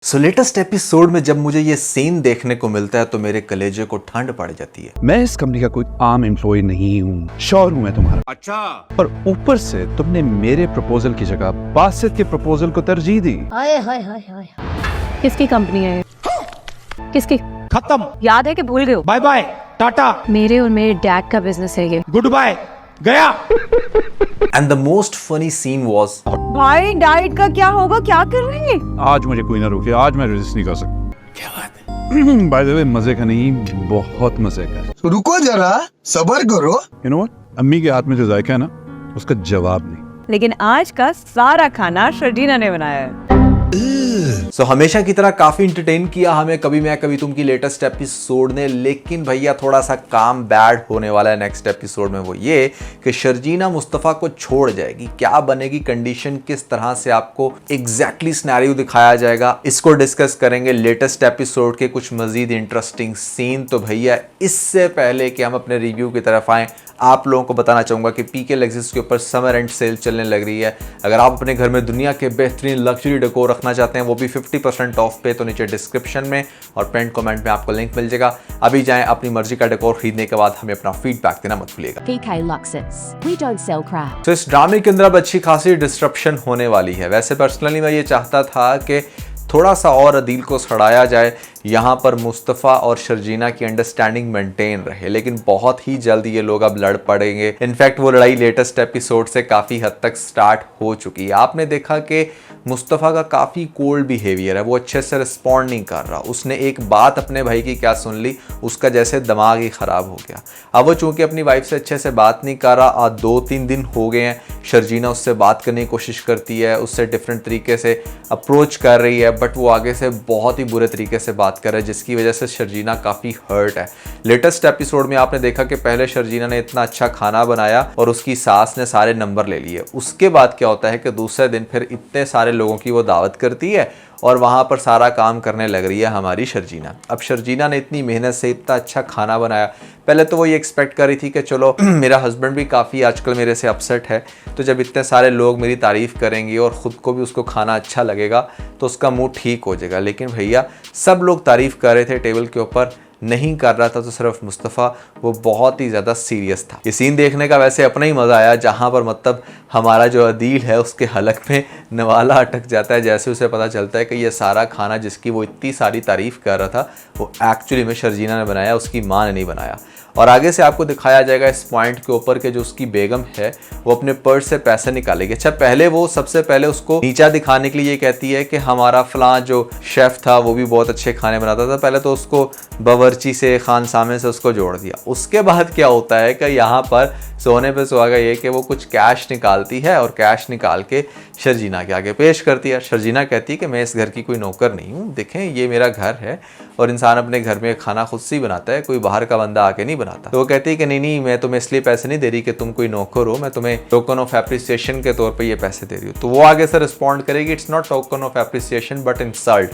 सो latest episode में जब मुझे ये सीन देखने को मिलता है तो मेरे कलेजे को ठंड पड़ जाती है। मैं इस कंपनी का कोई आम एम्प्लॉय नहीं हूँ, श्योर हूँ मैं तुम्हारा। अच्छा, पर ऊपर से तुमने मेरे प्रपोजल की जगह बासित के प्रपोजल को तरजीह दी। हाय हाय हाय हाय। किसकी कंपनी है ये? किसकी? खत्म, याद है कि भूल गए हो? बाय बाय, टाटा, मेरे और मेरे डैड का बिजनेस है ये। गुड बाय, गया। And the most funny scene was भाई डाइट का क्या होगा? क्या कर रहे हैं? आज मुझे कोई ना रोके, आज मैं रेजिस्ट नहीं कर सकता। क्या बात है? बाय द वे, मजे का नहीं, बहुत मजे का। तो रुको जरा, सबर करो। यू नो व्हाट, अम्मी के हाथ में जो जायका है ना, उसका जवाब नहीं। लेकिन आज का सारा खाना शर्जीना ने बनाया है। सो हमेशा की तरह काफी इंटरटेन किया हमें कभी मैं कभी तुम की लेटेस्ट एपिसोड ने, लेकिन भैया थोड़ा सा काम बैड होने वाला है नेक्स्ट एपिसोड में। वो ये कि शर्जीना मुस्तफ़ा को छोड़ जाएगी, क्या बनेगी कंडीशन, किस तरह से आपको एग्जैक्टली सिनेरियो दिखाया जाएगा, इसको डिस्कस करेंगे लेटेस्ट एपिसोड के कुछ मजीद इंटरेस्टिंग सीन। तो भैया इससे पहले कि हम अपने रिव्यू की तरफ आएँ, आप लोगों को बताना चाहूँगा कि पीके लेक्सिस के ऊपर समर एंड सेल चलने लग रही है। अगर आप अपने घर में दुनिया के बेहतरीन लग्जरी डेकोर रखना चाहते हैं, वो भी 50% ऑफ पे, तो नीचे डिस्क्रिप्शन में और पेंट कमेंट में आपको लिंक मिल जाएगा। अभी जाएं, अपनी मर्जी का डेकोर खरीदने के बाद हमें अपना फीडबैक देना मत भूलिएगा। PK Luxus. We don't sell crap. तो इस ड्रामे के अंदर अब अच्छी खासी डिस्ट्रप्शन होने वाली है। वैसे पर्सनली मैं ये चाहता था कि थोड़ा सा और अदील को सड़ाया जाए, यहाँ पर मुस्तफ़ा और शर्जीना की अंडरस्टैंडिंग मेंटेन रहे, लेकिन बहुत ही जल्द ये लोग अब लड़ पड़ेंगे। इनफैक्ट वो लड़ाई लेटेस्ट एपिसोड से काफ़ी हद तक स्टार्ट हो चुकी है। आपने देखा कि मुस्तफ़ा का काफ़ी कोल्ड बिहेवियर है, वो अच्छे से रिस्पॉन्ड नहीं कर रहा। उसने एक बात अपने भाई की क्या सुन ली, उसका जैसे दिमाग ही ख़राब हो गया। अब वो चूँकि अपनी वाइफ से अच्छे से बात नहीं कर रहा, 2-3 दिन हो गए हैं, शर्जीना उससे बात करने की कोशिश करती है, उससे डिफरेंट तरीके से अप्रोच कर रही है, बट वो आगे से बहुत ही बुरे तरीके से बात कर रहा है, जिसकी वजह से शर्जीना काफ़ी हर्ट है। लेटेस्ट एपिसोड में आपने देखा कि पहले शर्जीना ने इतना अच्छा खाना बनाया और उसकी सास ने सारे नंबर ले लिए। उसके बाद क्या होता है कि दूसरे दिन फिर इतने सारे लोगों की वो दावत करती है और वहाँ पर सारा काम करने लग रही है हमारी शर्जीना। अब शर्जीना ने इतनी मेहनत से इतना अच्छा खाना बनाया, पहले तो वो ये एक्सपेक्ट कर रही थी कि चलो मेरा हस्बैंड भी काफ़ी आजकल मेरे से अपसेट है, तो जब इतने सारे लोग मेरी तारीफ़ करेंगे और ख़ुद को भी उसको खाना अच्छा लगेगा तो उसका मूड ठीक हो जाएगा। लेकिन भैया सब लोग तारीफ़ कर रहे थे, टेबल के ऊपर नहीं कर रहा था तो सिर्फ मुस्तफ़ा, वो बहुत ही ज़्यादा सीरियस था। ये सीन देखने का वैसे अपना ही मज़ा आया, जहाँ पर मतलब हमारा जो अदील है उसके हलक में नवाला अटक जाता है जैसे उसे पता चलता है कि ये सारा खाना जिसकी वो इतनी सारी तारीफ़ कर रहा था वो एक्चुअली में शर्जीना ने बनाया, उसकी माँ ने नहीं बनाया। और आगे से आपको दिखाया जाएगा इस पॉइंट के ऊपर के जो उसकी बेगम है वो अपने पर्स से पैसे निकालेगी। अच्छा, पहले वो सबसे पहले उसको नीचा दिखाने के लिए ये कहती है कि हमारा फलां जो शेफ़ था वो भी बहुत अच्छे खाने बनाता था। पहले तो उसको बावर्ची से, खानसामे से उसको जोड़ दिया। उसके बाद क्या होता है कि यहाँ पर सोने पे सुहागा ये कि वो कुछ कैश निकालती है और कैश निकाल के शर्जीना के आगे पेश करती है। शर्जीना कहती है कि मैं इस घर की कोई नौकर नहीं हूँ, देखें ये मेरा घर है और इंसान अपने घर में खाना खुद से ही बनाता है, कोई बाहर का बंदा आके नहीं बनाता। तो वो कहती है कि नहीं, मैं तुम्हें इसलिए पैसे नहीं दे रही कि तुम कोई नौकर हो, मैं तुम्हें टोकन ऑफ एप्रिसिएशन के तौर पर ये पैसे दे रही हूँ। तो वो आगे से रिस्पॉन्ड करेगी, it's not token of appreciation but insult.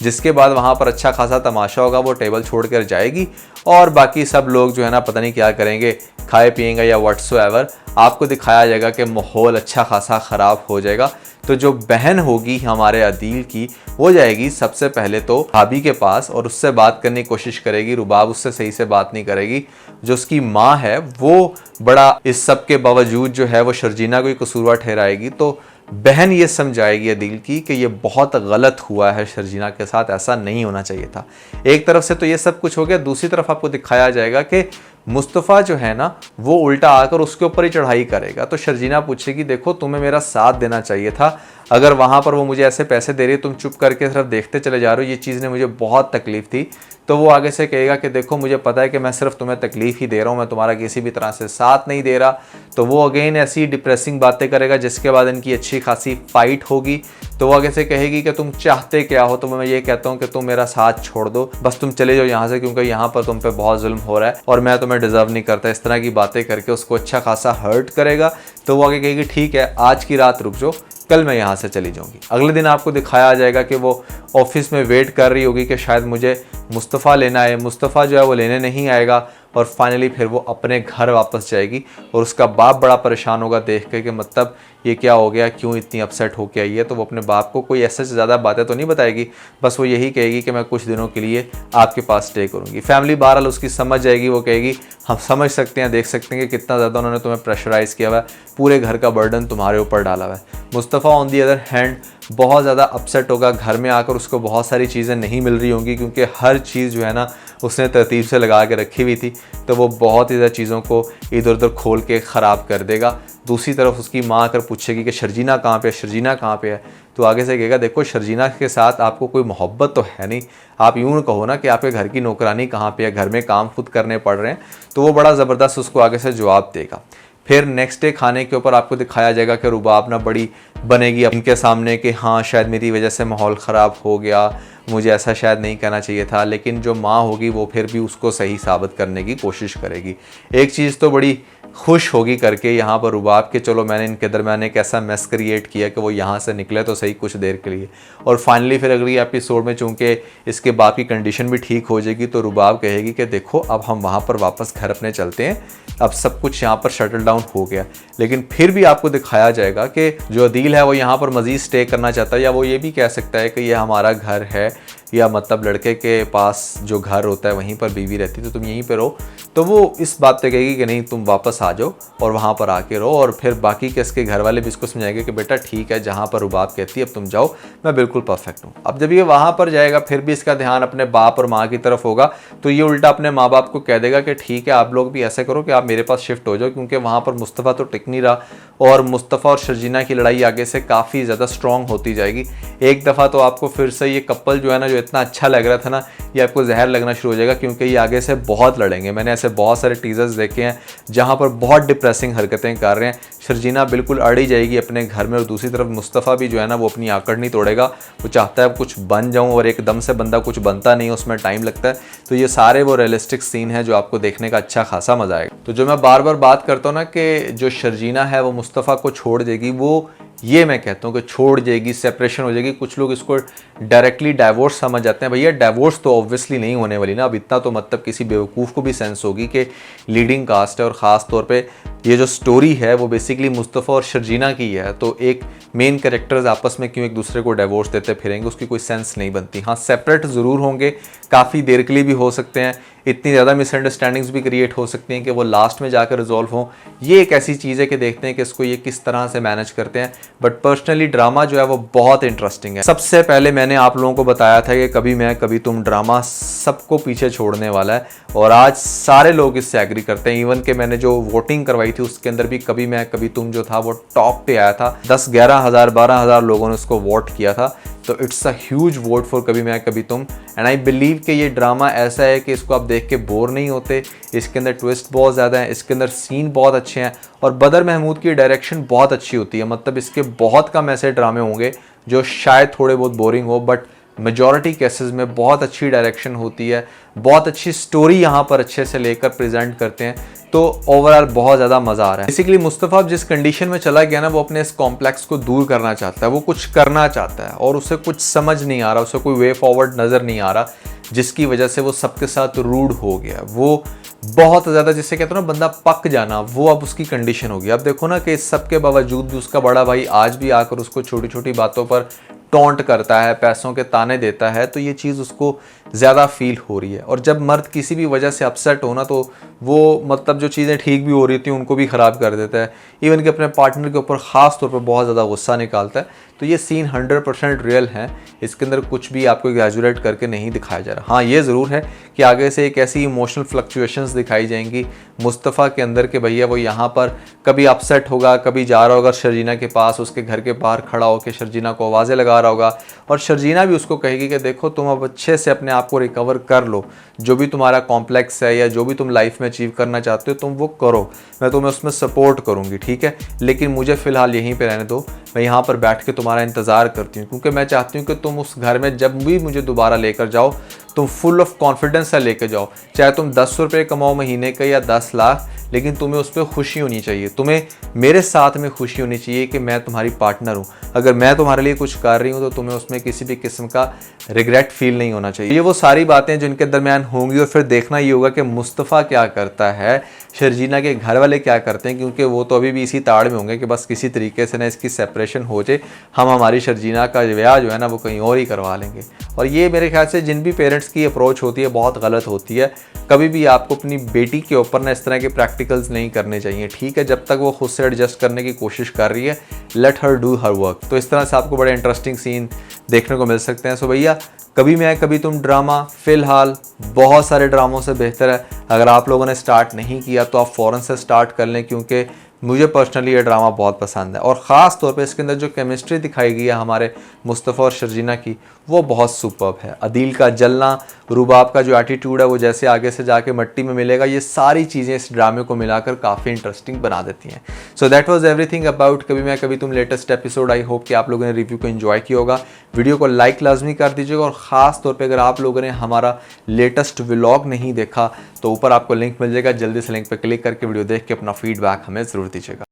जिसके बाद वहाँ पर अच्छा खासा तमाशा होगा, वो टेबल छोड़ कर जाएगी और बाकी सब लोग जो है ना पता नहीं क्या करेंगे, खाए पिएंगे या व्हाट्सोएवर। आपको दिखाया जाएगा कि माहौल अच्छा खासा ख़राब हो जाएगा। तो जो बहन होगी हमारे अदील की, वो जाएगी सबसे पहले तो भाभी के पास और उससे बात करने की कोशिश करेगी। रुबाब उससे सही से बात नहीं करेगी। जो उसकी माँ है वो बड़ा इस सब के बावजूद जो है वो शर्जीना को ही कसूरवार ठहराएगी। तो बहन ये समझाएगी अदील की कि ये बहुत गलत हुआ है शर्जीना के साथ, ऐसा नहीं होना चाहिए था। एक तरफ से तो ये सब कुछ हो गया, दूसरी तरफ आपको दिखाया जाएगा कि मुस्तफ़ा जो है ना वो उल्टा आकर उसके ऊपर ही चढ़ाई करेगा। तो शर्जीना पूछेगी, देखो तुम्हें मेरा साथ देना चाहिए था, अगर वहाँ पर वो मुझे ऐसे पैसे दे रही है, तुम चुप करके सिर्फ देखते चले जा रहे हो, ये चीज़ ने मुझे बहुत तकलीफ़ थी। तो वो आगे से कहेगा कि देखो मुझे पता है कि मैं सिर्फ तुम्हें तकलीफ़ ही दे रहा हूँ, मैं तुम्हारा किसी भी तरह से साथ नहीं दे रहा। तो वो अगेन ऐसी डिप्रेसिंग बातें करेगा, जिसके बाद इनकी अच्छी खासी फाइट होगी। तो वो आगे से कहेगी कि तुम चाहते क्या हो, तो मैं ये कहता हूँ कि तुम मेरा साथ छोड़ दो, बस तुम चले जाओ यहाँ से, क्योंकि यहाँ पर तुम पे बहुत जुल्म हो रहा है और मैं तुम्हें डिजर्व नहीं करता। इस तरह की बातें करके उसको अच्छा खासा हर्ट करेगा। तो वो आगे कहेगी ठीक है, आज की रात रुक जाओ, कल मैं यहाँ से चली जाऊँगी। अगले दिन आपको दिखाया जाएगा कि वो ऑफिस में वेट कर रही होगी कि शायद मुझे मुस्तफ़ा लेना है। मुस्तफ़ा जो है वो लेने नहीं आएगा, और फाइनली फिर वो अपने घर वापस जाएगी और उसका बाप बड़ा परेशान होगा देख के कि मतलब ये क्या हो गया, क्यों इतनी अपसेट होके आई है। तो वो अपने बाप को कोई ऐसे ज़्यादा बातें तो नहीं बताएगी, बस वो यही कहेगी कि मैं कुछ दिनों के लिए आपके पास स्टे करूँगी। फैमिली बहरहाल उसकी समझ जाएगी, वो कहेगी हम समझ सकते हैं, देख सकते हैं कि कितना ज़्यादा उन्होंने तुम्हें प्रेशराइज़ किया हुआ है, पूरे घर का बर्डन तुम्हारे ऊपर डाला हुआ है। Mustafa on the other hand बहुत ज़्यादा अपसेट होगा, घर में आकर उसको बहुत सारी चीज़ें नहीं मिल रही होंगी क्योंकि हर चीज़ जो है ना उसने तरतीब से लगा के रखी हुई थी, तो वो बहुत ही ज़्यादा चीज़ों को इधर उधर खोल के ख़राब कर देगा। दूसरी तरफ उसकी माँ अगर पूछेगी कि शर्जीना कहाँ पे है, शर्जीना कहाँ पे है, तो आगे से कहेगा देखो शर्जीना के साथ आपको कोई मोहब्बत तो है नहीं, आप यूँ कहो ना कि आपके घर की नौकरानी कहाँ पे है, घर में काम खुद करने पड़ रहे हैं। तो वो बड़ा ज़बरदस्त उसको आगे से जवाब देगा। फिर नेक्स्ट डे खाने के ऊपर आपको दिखाया जाएगा कि रुबाब ना बड़ी बनेगी इनके सामने कि हाँ शायद मेरी वजह से माहौल ख़राब हो गया, मुझे ऐसा शायद नहीं कहना चाहिए था, लेकिन जो माँ होगी वो फिर भी उसको सही साबित करने की कोशिश करेगी। एक चीज़ तो बड़ी खुश होगी करके यहाँ पर रुबाब के चलो मैंने इनके दरमियान एक ऐसा मेस क्रिएट किया कि वो यहाँ से निकले तो सही कुछ देर के लिए। और फाइनली फिर अगली एपिसोड में चूँकि इसके बाप की कंडीशन भी ठीक हो जाएगी तो रुबाब कहेगी कि देखो अब हम वहाँ पर वापस घर अपने चलते हैं, अब सब कुछ यहाँ पर शटल डाउन हो गया। लेकिन फिर भी आपको दिखाया जाएगा कि जो अदील है वो यहाँ पर मज़ीद स्टे करना चाहता है, या वो ये भी कह सकता है कि ये हमारा घर है, या मतलब लड़के के पास जो घर होता है वहीं पर बीवी रहती है तो तुम यहीं पर रहो। तो वो इस बात पे कहेगी कि नहीं तुम वापस आ जाओ और वहाँ पर आके रहो। और फिर बाकी के इसके घर वाले भी इसको समझाएंगे कि बेटा ठीक है, जहाँ पर रुबाब कहती है अब तुम जाओ, मैं बिल्कुल परफेक्ट हूँ। अब जब ये वहाँ पर जाएगा फिर भी इसका ध्यान अपने बाप और माँ की तरफ होगा, तो ये उल्टा अपने माँ बाप को कह देगा कि ठीक है आप लोग भी ऐसे करो कि आप मेरे पास शिफ्ट हो जाओ, क्योंकि वहाँ पर मुस्तफ़ा तो टिक नहीं रहा और मुस्तफ़ा और शर्जीना की लड़ाई आगे से काफ़ी ज़्यादा स्ट्रॉन्ग होती जाएगी। एक दफ़ा तो आपको फिर से ये कपल जो है ना, जो इतना अच्छा लग रहा था ना, ये आपको जहर लगना शुरू हो जाएगा, क्योंकि ये आगे से बहुत लड़ेंगे। मैंने ऐसे बहुत सारे टीजर्स देखे हैं जहाँ पर बहुत डिप्रेसिंग हरकतें कर रहे हैं। शर्जीना बिल्कुल अड़ी जाएगी अपने घर में और दूसरी तरफ मुस्तफ़ा भी जो है ना वो अपनी आकड़ नहीं तोड़ेगा, वो चाहता है कुछ बन जाऊँ और एकदम से बंदा कुछ बनता नहीं, उसमें टाइम लगता है। तो ये सारे वो रियलिस्टिक सीन है जो आपको देखने का अच्छा खासा मजा आएगा। तो जो मैं बार बार बात करता हूँ ना कि जो शर्जीना है वो मुस्तफ़ा को छोड़ देगी, वो ये मैं कहता हूँ कि छोड़ जाएगी, सेपरेशन हो जाएगी। कुछ लोग इसको डायरेक्टली डाइवोर्स समझ जाते हैं। भैया डाइवोर्स तो ऑब्वियसली नहीं होने वाली ना, अब इतना तो मतलब किसी बेवकूफ़ को भी सेंस होगी कि लीडिंग कास्ट है और ख़ास तौर पे ये जो स्टोरी है वो बेसिकली मुस्तफ़ा और शर्जीना की है, तो एक मेन कैरेक्टर्स आपस में क्यों एक दूसरे को डिवोर्स देते फिरेंगे, उसकी कोई सेंस नहीं बनती। हाँ सेपरेट ज़रूर होंगे, काफ़ी देर के लिए भी हो सकते हैं, इतनी ज़्यादा मिसअंडरस्टैंडिंग्स भी क्रिएट हो सकती हैं कि वो लास्ट में जाकर रिजॉल्व हों। ये एक ऐसी चीज़ है कि देखते हैं कि इसको ये किस तरह से मैनेज करते हैं। बट पर्सनली ड्रामा जो है वो बहुत इंटरेस्टिंग है। सबसे पहले मैंने आप लोगों को बताया था कि कभी मैं कभी तुम ड्रामा सबको पीछे छोड़ने वाला है, और आज सारे लोग इससे एग्री करते हैं। इवन कि मैंने जो वोटिंग करवाई थी उसके अंदर भी कभी मैं कभी तुम जो था वो टॉप पे आया था। 10-11 हज़ार 12 हज़ार लोगों ने उसको वोट किया था, तो it's a huge vote for कभी मैं कभी तुम। एंड आई बिलीव कि ये ड्रामा ऐसा है कि इसको आप देख के बोर नहीं होते, इसके अंदर ट्विस्ट बहुत ज़्यादा है, इसके अंदर सीन बहुत अच्छे हैं और बदर महमूद की डायरेक्शन बहुत अच्छी होती है। मतलब इसके बहुत कम ऐसे ड्रामे होंगे जो शायद थोड़े बहुत बोरिंग हो, बट मेजॉरिटी केसेस में बहुत अच्छी डायरेक्शन होती है, बहुत अच्छी स्टोरी यहाँ पर अच्छे से लेकर प्रेजेंट करते हैं। तो ओवरऑल बहुत ज़्यादा मज़ा आ रहा है। बेसिकली मुस्तफ़ा जिस कंडीशन में चला गया ना, वो अपने इस कॉम्प्लेक्स को दूर करना चाहता है, वो कुछ करना चाहता है और उसे कुछ समझ नहीं आ रहा, उसे कोई वे फॉरवर्ड नज़र नहीं आ रहा, जिसकी वजह से वो सबके साथ रूड हो गया। वो बहुत ज़्यादा जिसे कहते हो ना बंदा पक जाना, वो अब उसकी कंडीशन होगी। अब देखो ना कि इस सब के बावजूद भी उसका बड़ा भाई आज भी आकर उसको छोटी छोटी बातों पर टॉन्ट करता है, पैसों के ताने देता है, तो ये चीज़ उसको ज़्यादा फील हो रही है। और जब मर्द किसी भी वजह से अपसेट होना, तो वो मतलब जो चीज़ें ठीक भी हो रही थी उनको भी ख़राब कर देता है, इवन कि अपने पार्टनर के ऊपर ख़ास तौर पर बहुत ज़्यादा गुस्सा निकालता है। तो ये सीन 100% रियल है, इसके अंदर कुछ भी आपको एग्जैजुरेट करके नहीं दिखाया जा रहा। हाँ ये ज़रूर है कि आगे से एक ऐसी इमोशनल फ्लक्चुएशंस दिखाई जाएंगी मुस्तफ़ा के अंदर के भैया वो यहाँ पर कभी अपसेट होगा, कभी जा रहा होगा शर्जीना के पास, उसके घर के बाहर खड़ा होकर शर्जीना को आवाज़ें लगा रहा होगा, और शर्जीना भी उसको कहेगी कि देखो तुम अब अच्छे से अपने आप को रिकवर कर लो, जो भी तुम्हारा कॉम्प्लेक्स है या जो भी तुम लाइफ में अचीव करना चाहते हो तुम वो करो, मैं तुम्हें उसमें सपोर्ट करूँगी, ठीक है, लेकिन मुझे फ़िलहाल यहीं पर रहने दो, मैं यहाँ पर बैठ के तुम्हारा इंतज़ार करती हूँ, क्योंकि मैं चाहती हूँ कि तुम उस घर में जब भी मुझे दोबारा लेकर जाओ तुम फुल ऑफ कॉन्फिडेंस से लेके जाओ। चाहे तुम 10 रुपये कमाओ महीने का या 10 लाख, लेकिन तुम्हें उस पर खुशी होनी चाहिए। तुम्हें मेरे साथ में खुशी होनी चाहिए कि मैं तुम्हारी पार्टनर हूँ। अगर मैं तुम्हारे लिए कुछ कर रही हूँ तो तुम्हें उसमें किसी भी किस्म का रिग्रेट फील नहीं होना चाहिए। ये वो सारी बातें जिनके दरमियान होंगी, और फिर देखना ये होगा कि मुस्तफ़ा क्या करता है, शर्जीना के घर वाले क्या करते हैं, क्योंकि वो तो अभी भी इसी ताड़ में होंगे कि बस किसी तरीके से ना इसकी सेपरेशन हो जाए, हम हमारी शर्जीना का ब्याह जो है ना वो कहीं और ही करवा लेंगे। और ये मेरे ख्याल से जिन भी पेरेंट्स की अप्रोच होती है बहुत गलत होती है। कभी भी आपको अपनी बेटी के ऊपर ना इस तरह के प्रैक्टिकल्स नहीं करने चाहिए। ठीक है, जब तक वो खुद से एडजस्ट करने की कोशिश कर रही है, let her do her work. तो इस तरह से आपको बड़े इंटरेस्टिंग सीन देखने को मिल सकते हैं। सो भैया, कभी मैं कभी तुम ड्रामा फ़िलहाल बहुत सारे ड्रामों से बेहतर है। अगर आप लोगों ने स्टार्ट नहीं किया तो आप फ़ौरन से स्टार्ट कर लें, क्योंकि मुझे पर्सनली ये ड्रामा बहुत पसंद है। और ख़ास तौर पे इसके अंदर जो केमिस्ट्री दिखाई गई है हमारे मुस्तफ़ा और शर्जीना की, वो बहुत सुपर्ब है। अदील का जलना, रुबाब का जो एटीट्यूड है वो जैसे आगे से जाके मिट्टी में मिलेगा, ये सारी चीज़ें इस ड्रामे को मिलाकर काफ़ी इंटरेस्टिंग बना देती हैं। So that was everything about कभी मैं कभी तुम लेटेस्ट एपिसोड। आई होप कि आप लोगों ने रिव्यू को एंजॉय किया होगा। वीडियो को लाइक लाजमी कर दीजिएगा, और ख़ास तौर पर अगर आप लोगों ने हमारा लेटेस्ट व्लॉग नहीं देखा तो ऊपर आपको लिंक मिल जाएगा, जल्दी से लिंक पर क्लिक करके वीडियो देख के अपना फीडबैक हमें ज़रूर दीजिएगा।